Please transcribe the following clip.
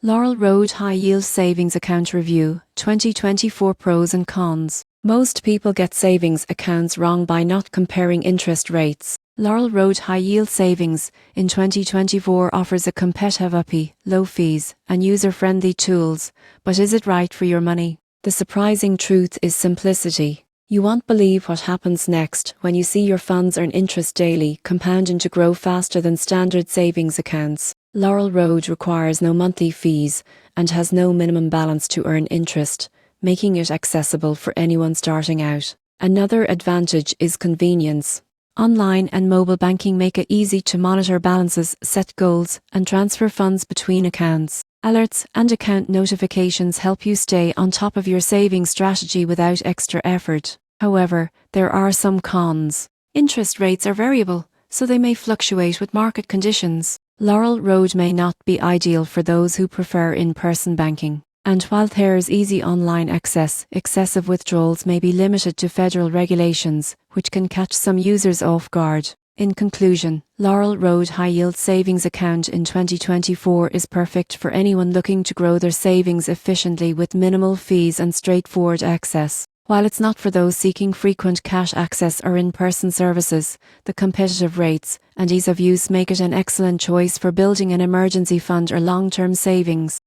Laurel Road High Yield Savings Account Review 2024 Pros and Cons. Most people get savings accounts wrong by not comparing interest rates. Laurel Road High Yield Savings in 2024 offers a competitive APY, low fees, and user-friendly tools, but is it right for your money? The surprising truth is simplicity. You won't believe what happens next when you see your funds earn interest daily, compounding to grow faster than standard savings accounts. Laurel Road requires no monthly fees and has no minimum balance to earn interest, making it accessible for anyone starting out. Another advantage is convenience. Online and mobile banking make it easy to monitor balances, set goals, and transfer funds between accounts. Alerts and account notifications help you stay on top of your saving strategy without extra effort. However, there are some cons. Interest rates are variable, so they may fluctuate with market conditions. Laurel Road may not be ideal for those who prefer in-person banking. And while there is easy online access, excessive withdrawals may be limited to federal regulations, which can catch some users off guard. In conclusion, Laurel Road High Yield Savings Account in 2024 is perfect for anyone looking to grow their savings efficiently with minimal fees and straightforward access. While it's not for those seeking frequent cash access or in-person services, the competitive rates and ease of use make it an excellent choice for building an emergency fund or long-term savings.